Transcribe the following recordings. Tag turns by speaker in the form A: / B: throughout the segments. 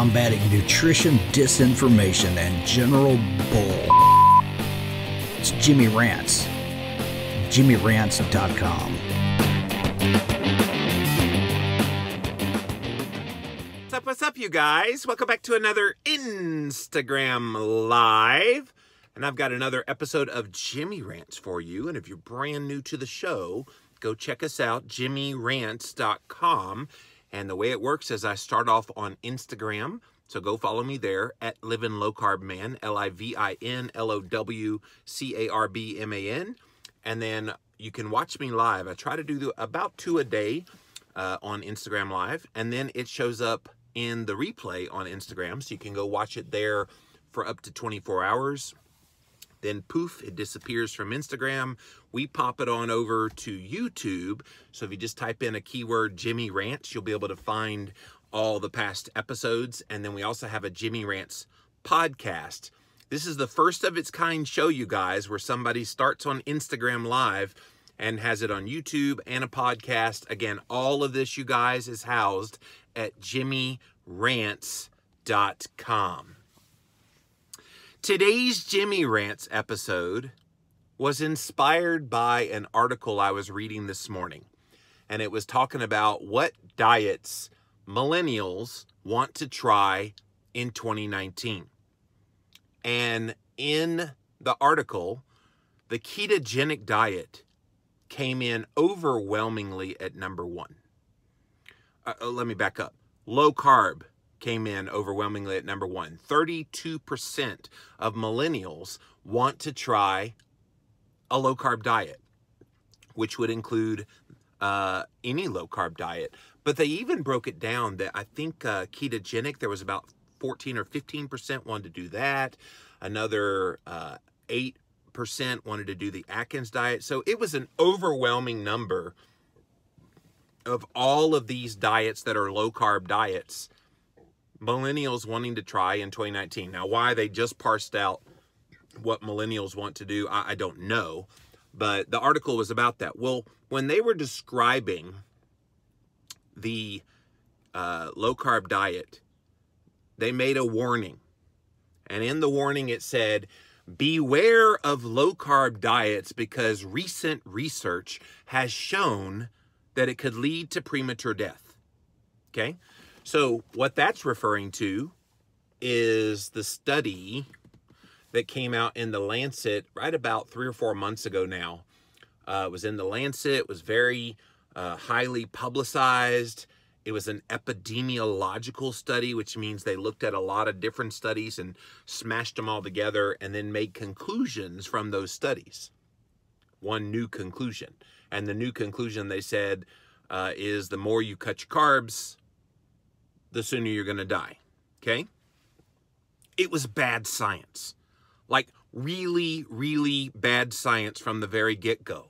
A: combating nutrition disinformation and general bull. It's Jimmy Rants. JimmyRants.com.
B: What's up, you guys? Welcome back to another Instagram Live. And I've got another episode of Jimmy Rants for you. And if you're brand new to the show, go check us out, JimmyRants.com. And the way it works is I start off on Instagram. So go follow me there at Livin' Low Carb Man, LIVINLOWCARBMAN. And then you can watch me live. I try to do about 2 a day on Instagram Live. And then it shows up in the replay on Instagram. So you can go watch it there for up to 24 hours. Then poof, it disappears from Instagram. We pop it on over to YouTube. So if you just type in a keyword Jimmy Rants, you'll be able to find all the past episodes. And then we also have a Jimmy Rants podcast. This is the first of its kind show, you guys, where somebody starts on Instagram Live and has it on YouTube and a podcast. Again, all of this, you guys, is housed at JimmyRants.com. Today's Jimmy Rants episode was inspired by an article I was reading this morning. And it was talking about what diets millennials want to try in 2019. And in the article, the ketogenic diet came in overwhelmingly at number 1. Let me back up. Low carb came in overwhelmingly at number 1. 32% of millennials want to try a low carb diet, which would include any low carb diet. But they even broke it down that I think ketogenic, there was about 14 or 15% wanted to do that. Another 8% wanted to do the Atkins diet. So it was an overwhelming number of all of these diets that are low carb diets, millennials wanting to try in 2019. Now, why they just parsed out what millennials want to do, I don't know. But the article was about that. Well, when they were describing the low carb diet, they made a warning. And in the warning, it said, beware of low carb diets because recent research has shown that it could lead to premature death. Okay? So what that's referring to is the study that came out in the Lancet right about 3 or 4 months ago now. It was in the Lancet. It was very highly publicized. It was an epidemiological study, which means they looked at a lot of different studies and smashed them all together and then made conclusions from those studies. One new conclusion. And the new conclusion, they said, is the more you cut your carbs, the sooner you're going to die. Okay? It was bad science. Like really, really bad science from the very get-go.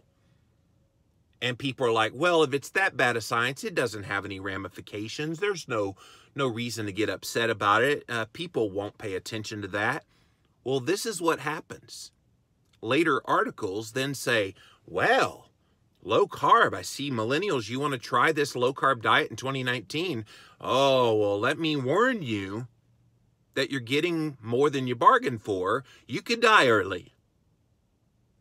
B: And people are like, well, if it's that bad a science, it doesn't have any ramifications. There's no reason to get upset about it. People won't pay attention to that. Well, this is what happens. Later articles then say, well, low carb, I see millennials, you want to try this low carb diet in 2019. Oh, well, let me warn you that you're getting more than you bargained for. You could die early.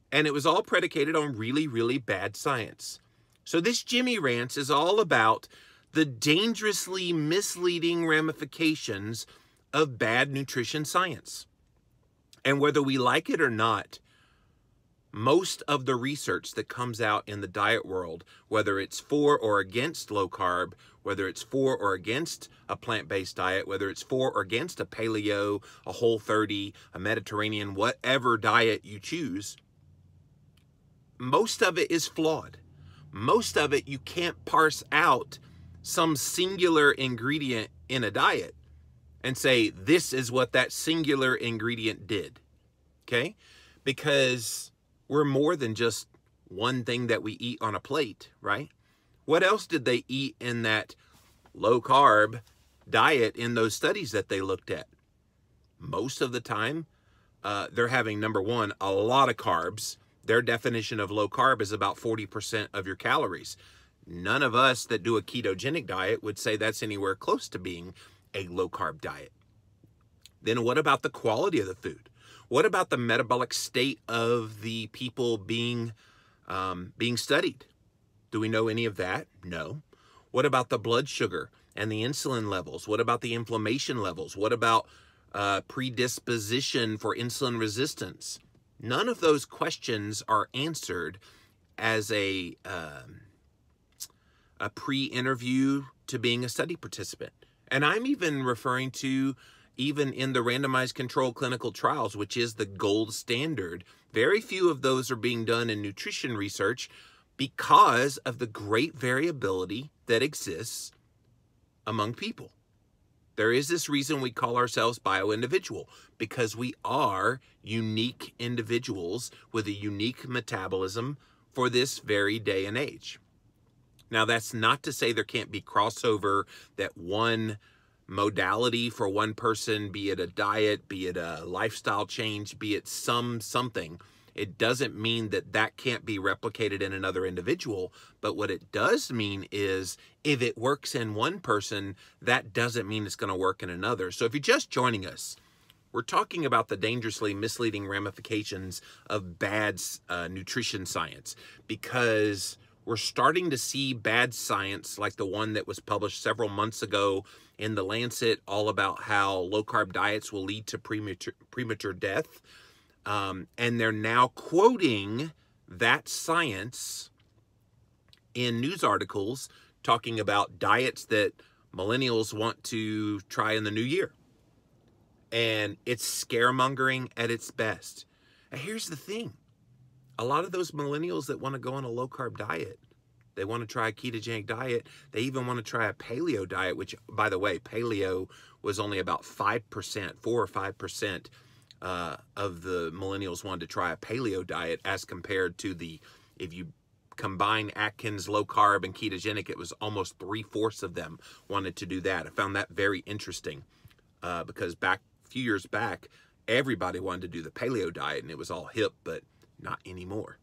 B: And it was all predicated on really, really bad science. So this Jimmy Rants is all about the dangerously misleading ramifications of bad nutrition science. And whether we like it or not, most of the research that comes out in the diet world, whether it's for or against low carb, whether it's for or against a plant-based diet, whether it's for or against a paleo, a Whole30, a Mediterranean, whatever diet you choose, most of it is flawed. Most of it, you can't parse out some singular ingredient in a diet and say, this is what that singular ingredient did. Okay? Because we're more than just one thing that we eat on a plate, right? What else did they eat in that low carb diet in those studies that they looked at? Most of the time, they're having, number one, a lot of carbs. Their definition of low carb is about 40% of your calories. None of us that do a ketogenic diet would say that's anywhere close to being a low-carb diet? Then what about the quality of the food? What about the metabolic state of the people being studied? Do we know any of that? No. What about the blood sugar and the insulin levels? What about the inflammation levels? What about predisposition for insulin resistance? None of those questions are answered as a pre-interview to being a study participant. And I'm even referring to even in the randomized controlled clinical trials, which is the gold standard. Very few of those are being done in nutrition research because of the great variability that exists among people. There is this reason we call ourselves bio-individual, because we are unique individuals with a unique metabolism for this very day and age. Now, that's not to say there can't be crossover, that one modality for one person, be it a diet, be it a lifestyle change, be it something. It doesn't mean that that can't be replicated in another individual. But what it does mean is if it works in one person, that doesn't mean it's going to work in another. So if you're just joining us, we're talking about the dangerously misleading ramifications of bad nutrition science, because we're starting to see bad science like the one that was published several months ago in The Lancet, all about how low-carb diets will lead to premature death. And they're now quoting that science in news articles talking about diets that millennials want to try in the new year. And it's scaremongering at its best. And here's the thing. A lot of those millennials that want to go on a low-carb diet, they want to try a ketogenic diet, they even want to try a paleo diet, which, by the way, paleo was only about 5%, 4 or 5% of the millennials wanted to try a paleo diet, as compared to if you combine Atkins, low-carb, and ketogenic, it was almost 3/4 of them wanted to do that. I found that very interesting because a few years back, everybody wanted to do the paleo diet, and it was all hip, but not anymore.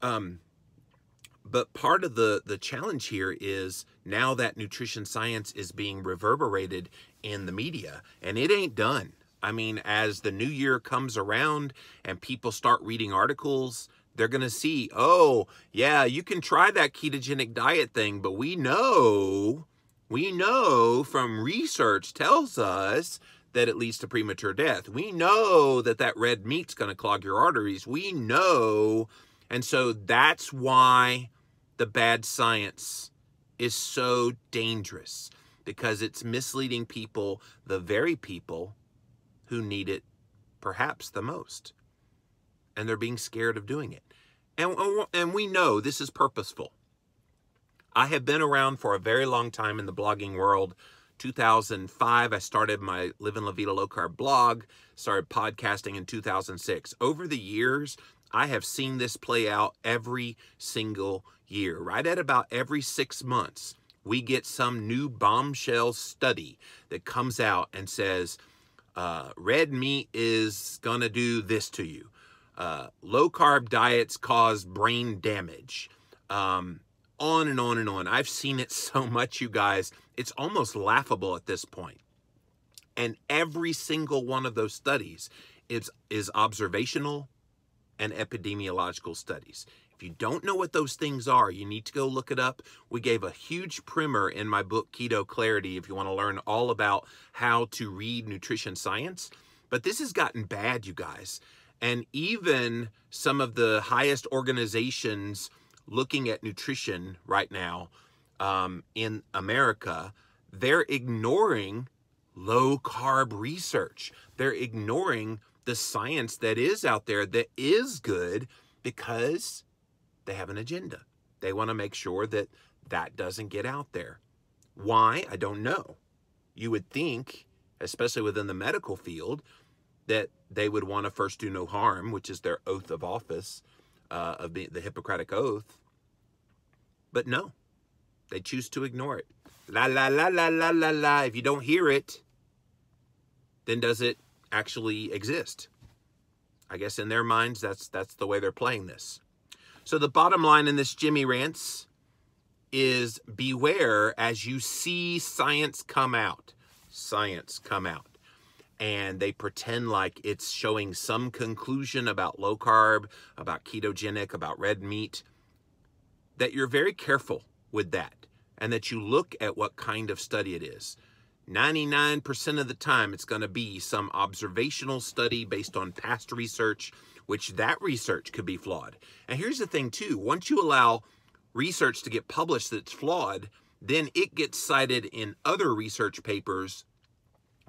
B: But part of the challenge here is now that nutrition science is being reverberated in the media, and it ain't done. I mean, as the new year comes around and people start reading articles, they're going to see, oh, yeah, you can try that ketogenic diet thing, but we know from research tells us that it leads to premature death. We know that red meat's going to clog your arteries. We know. And so that's why the bad science is so dangerous, because it's misleading people, the very people who need it perhaps the most. And they're being scared of doing it. And we know this is purposeful. I have been around for a very long time in the blogging world. 2005, I started my Living La Vida Low Carb blog, started podcasting in 2006. Over the years, I have seen this play out every single year. Right at about every 6 months, we get some new bombshell study that comes out and says, red meat is going to do this to you. Low-carb diets cause brain damage. On and on and on. I've seen it so much, you guys. It's almost laughable at this point. And every single one of those studies is observational and epidemiological studies. If you don't know what those things are, you need to go look it up. We gave a huge primer in my book, Keto Clarity, if you want to learn all about how to read nutrition science. But this has gotten bad, you guys. And even some of the highest organizations looking at nutrition right now in America, they're ignoring low-carb research. They're ignoring the science that is out there that is good, because they have an agenda. They want to make sure that that doesn't get out there. Why? I don't know. You would think, especially within the medical field, that they would want to first do no harm, which is their oath of office, of the Hippocratic Oath. But no, they choose to ignore it. La, la, la, la, la, la, la. If you don't hear it, then does it actually exist? I guess in their minds, that's the way they're playing this. So the bottom line in this Jimmy Rants is beware as you see science come out. science come out and they pretend like it's showing some conclusion about low carb, about ketogenic, about red meat, that you're very careful with that and that you look at what kind of study it is. 99% of the time, it's going to be some observational study based on past research, which that research could be flawed. And here's the thing too, once you allow research to get published that's flawed, then it gets cited in other research papers,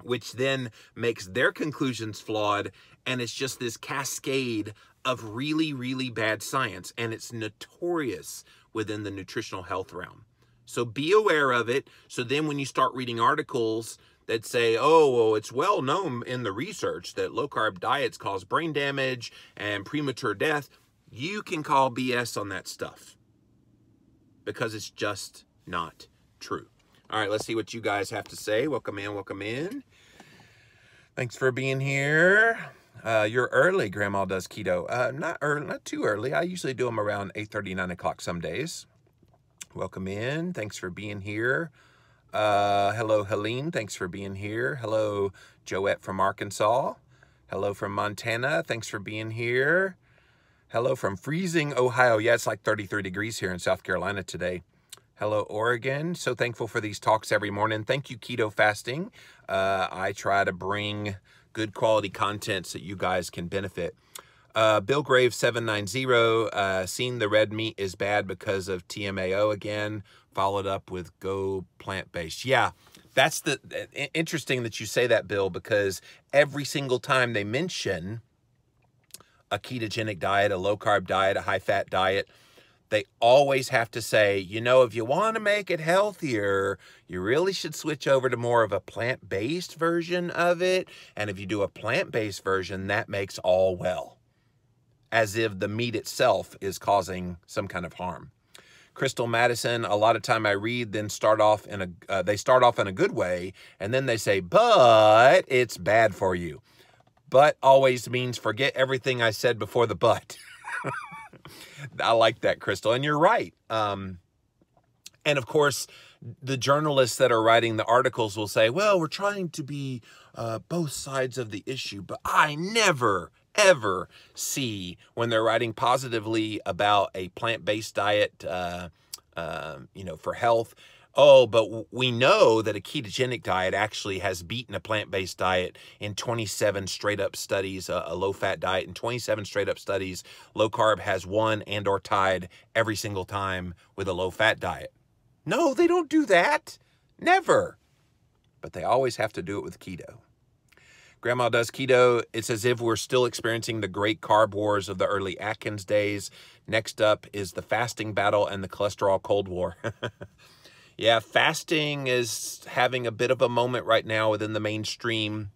B: which then makes their conclusions flawed, and it's just this cascade of really, really bad science, and it's notorious within the nutritional health realm. So be aware of it, so then when you start reading articles that say, oh, well, it's well known in the research that low-carb diets cause brain damage and premature death, you can call BS on that stuff because it's just not true. All right, let's see what you guys have to say. Welcome in, welcome in. Thanks for being here. You're early, Grandma does keto. Not early, not too early. I usually do them around 8:30, 9 o'clock some days. Welcome in. Thanks for being here. Hello, Helene. Thanks for being here. Hello, Joette from Arkansas. Hello from Montana. Thanks for being here. Hello from freezing Ohio. Yeah, it's like 33 degrees here in South Carolina today. Hello, Oregon. So thankful for these talks every morning. Thank you, Keto Fasting. I try to bring good quality content so you guys can benefit. Bill Graves 790, seen the red meat is bad because of TMAO again, followed up with go plant-based. Yeah, that's interesting that you say that, Bill, because every single time they mention a ketogenic diet, a low-carb diet, a high-fat diet, they always have to say, you know, if you want to make it healthier, you really should switch over to more of a plant-based version of it. And if you do a plant-based version, that makes all well. As if the meat itself is causing some kind of harm. Crystal Madison, a lot of time I read, then start off in they start off in a good way, and then they say, but it's bad for you. But always means forget everything I said before the but. I like that, Crystal, and you're right. And of course, the journalists that are writing the articles will say, well, we're trying to be both sides of the issue, but I never ever see when they're writing positively about a plant-based diet, you know, for health. Oh, but we know that a ketogenic diet actually has beaten a plant-based diet in 27 straight-up studies, a low-fat diet in 27 straight-up studies. Low-carb has won and or tied every single time with a low-fat diet. No, they don't do that. Never. But they always have to do it with keto. Grandma does keto. It's as if we're still experiencing the great carb wars of the early Atkins days. Next up is the fasting battle and the cholesterol cold war. Yeah, fasting is having a bit of a moment right now within the mainstream.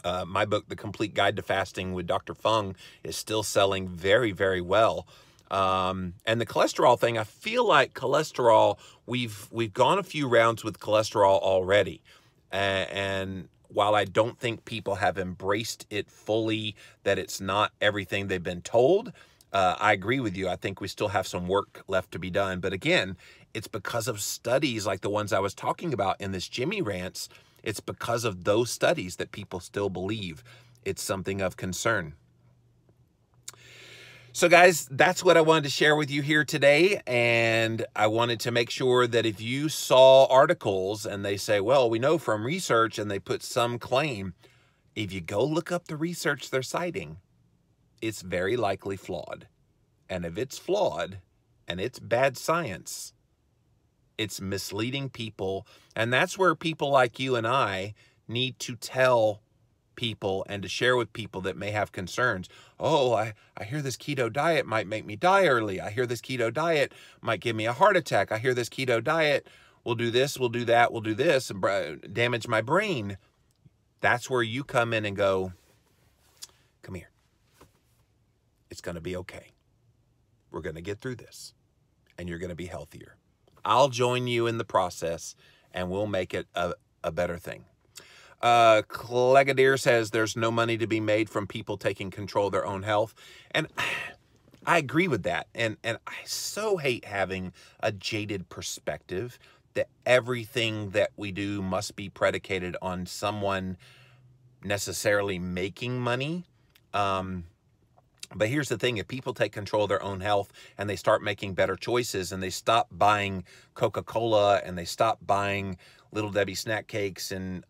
B: My book, The Complete Guide to Fasting with Dr. Fung, is still selling very, very well. And the cholesterol thing, I feel like cholesterol, we've gone a few rounds with cholesterol already. And while I don't think people have embraced it fully, that it's not everything they've been told, I agree with you. I think we still have some work left to be done. But again, it's because of studies like the ones I was talking about in this Jimmy Rants. It's because of those studies that people still believe it's something of concern. So guys, that's what I wanted to share with you here today. And I wanted to make sure that if you saw articles and they say, well, we know from research, and they put some claim, if you go look up the research they're citing, it's very likely flawed. And if it's flawed and it's bad science, it's misleading people. And that's where people like you and I need to tell people and to share with people that may have concerns. Oh, I hear this keto diet might make me die early. I hear this keto diet might give me a heart attack. I hear this keto diet will do this, will do that, will do this, and damage my brain. That's where you come in and go, come here. It's going to be okay. We're going to get through this, and you're going to be healthier. I'll join you in the process, and we'll make it a better thing. Clegadier says there's no money to be made from people taking control of their own health. And I agree with that. And I so hate having a jaded perspective that everything that we do must be predicated on someone necessarily making money. But here's the thing, if people take control of their own health and they start making better choices and they stop buying Coca-Cola and they stop buying Little Debbie snack cakes and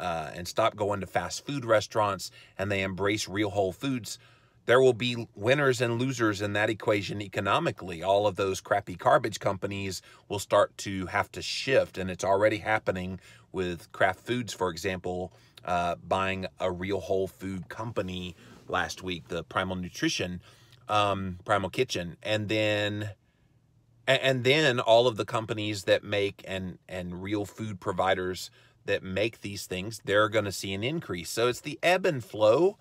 B: stop going to fast food restaurants and they embrace real whole foods, there will be winners and losers in that equation economically. All of those crappy garbage companies will start to have to shift, and it's already happening with Kraft Foods, for example, buying a real whole food company last week, the Primal Nutrition, Primal Kitchen, and then all of the companies that make and real food providers that make these things, they're going to see an increase. So it's the ebb and flow.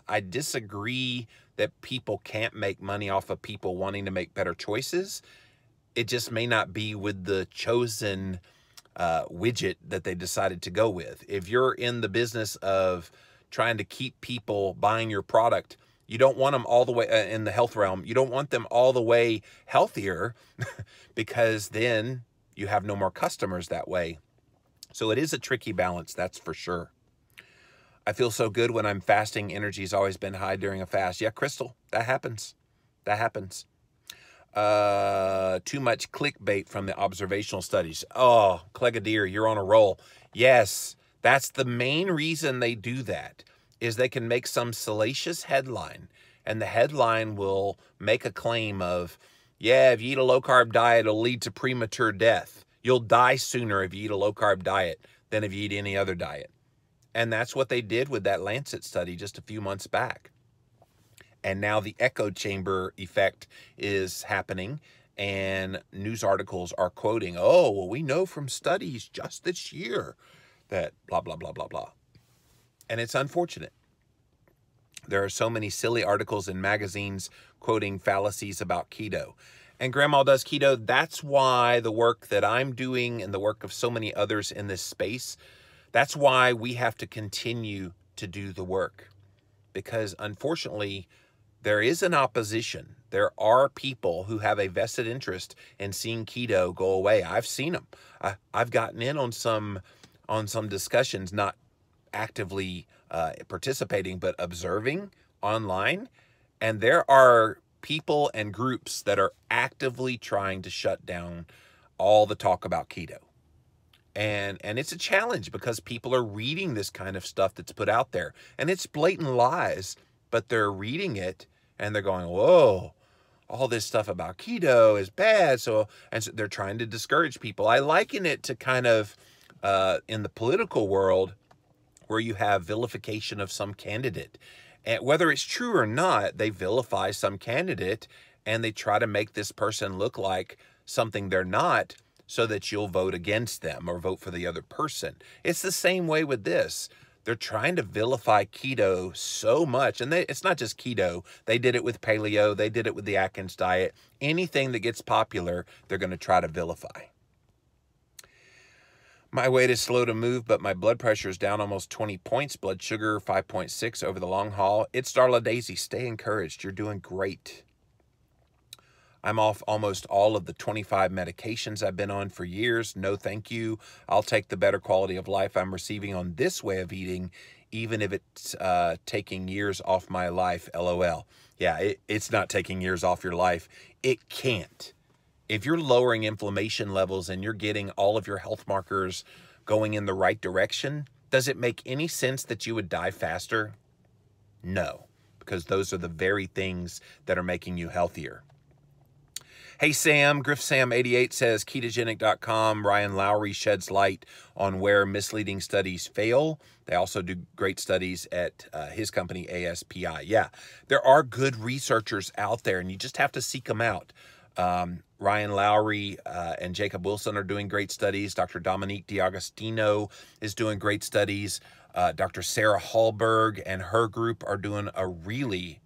B: I disagree that people can't make money off of people wanting to make better choices. It just may not be with the chosen widget that they decided to go with. If you're in the business of trying to keep people buying your product, you don't want them all the way in the health realm. You don't want them all the way healthier because then you have no more customers that way. So it is a tricky balance, that's for sure. I feel so good when I'm fasting. Energy's always been high during a fast. Yeah, Crystal, that happens. That happens. Too much clickbait from the observational studies. Oh, Clegadier, you're on a roll. Yes, that's the main reason they do that, is they can make some salacious headline, and the headline will make a claim of, yeah, if you eat a low-carb diet, it'll lead to premature death. You'll die sooner if you eat a low-carb diet than if you eat any other diet. And that's what they did with that Lancet study just a few months back. And now the echo chamber effect is happening, and news articles are quoting, oh, well, we know from studies just this year that blah, blah, blah, blah, blah. And it's unfortunate. There are so many silly articles in magazines quoting fallacies about keto. And Grandma does keto. That's why the work that I'm doing and the work of so many others in this space, that's why we have to continue to do the work. Because unfortunately, there is an opposition. There are people who have a vested interest in seeing keto go away. I've seen them. I've gotten in on some discussions, not actively participating, but observing online. And there are people and groups that are actively trying to shut down all the talk about keto. And it's a challenge because people are reading this kind of stuff that's put out there. And it's blatant lies, but they're reading it and they're going, whoa, all this stuff about keto is bad. So they're trying to discourage people. I liken it to kind of in the political world where you have vilification of some candidate. And whether it's true or not, they vilify some candidate and they try to make this person look like something they're not, so that you'll vote against them or vote for the other person. It's the same way with this. They're trying to vilify keto so much. And it's not just keto. They did it with paleo. They did it with the Atkins diet. Anything that gets popular, they're going to try to vilify. My weight is slow to move, but my blood pressure is down almost 20 points. Blood sugar, 5.6 over the long haul. It's Darla Daisy. Stay encouraged. You're doing great. I'm off almost all of the 25 medications I've been on for years. No, thank you. I'll take the better quality of life I'm receiving on this way of eating, even if it's taking years off my life, LOL. Yeah, it's not taking years off your life. It can't. If you're lowering inflammation levels and you're getting all of your health markers going in the right direction, does it make any sense that you would die faster? No, because those are the very things that are making you healthier. Hey, Sam, GriffSam88 says, ketogenic.com, Ryan Lowry sheds light on where misleading studies fail. They also do great studies at his company, ASPI. Yeah, there are good researchers out there, and you just have to seek them out. Ryan Lowry and Jacob Wilson are doing great studies. Dr. Dominique D'Agostino is doing great studies. Dr. Sarah Hallberg and her group are doing a really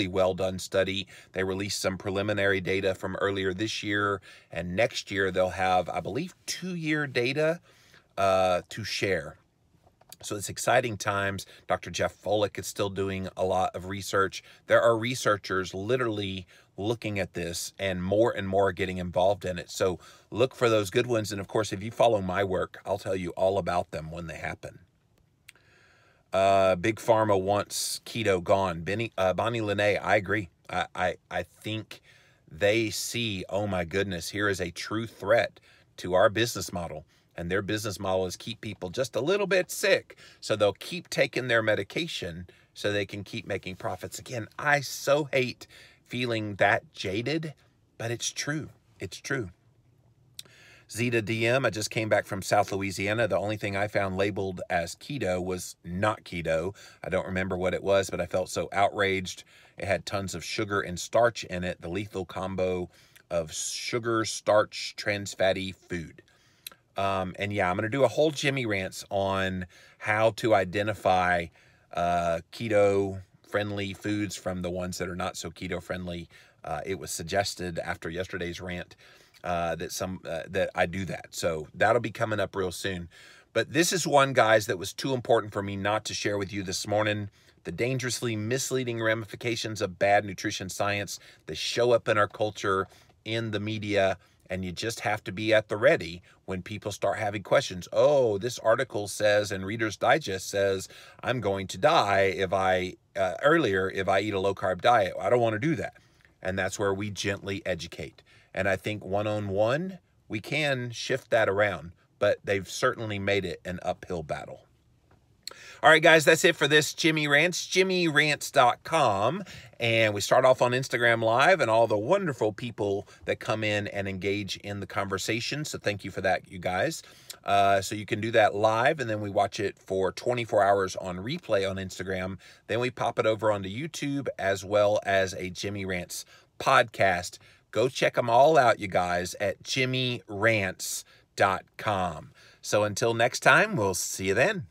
B: well done study. They released some preliminary data from earlier this year, and next year they'll have, I believe, 2-year data to share. So it's exciting times. Dr. Jeff Follick is still doing a lot of research. There are researchers literally looking at this and more getting involved in it. So look for those good ones. And of course, if you follow my work, I'll tell you all about them when they happen. Big Pharma wants keto gone. Bonnie Lene, I agree. I think they see, oh my goodness, here is a true threat to our business model. And their business model is keep people just a little bit sick. So they'll keep taking their medication so they can keep making profits. Again, I so hate feeling that jaded, but it's true. It's true. Zeta DM, I just came back from South Louisiana. The only thing I found labeled as keto was not keto. I don't remember what it was, but I felt so outraged. It had tons of sugar and starch in it, the lethal combo of sugar, starch, trans fatty food. And yeah, I'm going to do a whole Jimmy Rants on how to identify keto-friendly foods from the ones that are not so keto-friendly. It was suggested after yesterday's rant that I do that. So that'll be coming up real soon. But this is one, guys, that was too important for me not to share with you this morning. The dangerously misleading ramifications of bad nutrition science that show up in our culture, in the media, and you just have to be at the ready when people start having questions. Oh, this article says, and Reader's Digest says, I'm going to die if I eat a low-carb diet. I don't want to do that. And that's where we gently educate. And I think one-on-one, we can shift that around, but they've certainly made it an uphill battle. All right, guys, that's it for this Jimmy Rants, jimmyrants.com. And we start off on Instagram Live and all the wonderful people that come in and engage in the conversation. So thank you for that, you guys. So you can do that live, and then we watch it for 24 hours on replay on Instagram. Then we pop it over onto YouTube as well as a Jimmy Rants podcast. Go check them all out, you guys, at jimmyrants.com. So until next time, we'll see you then.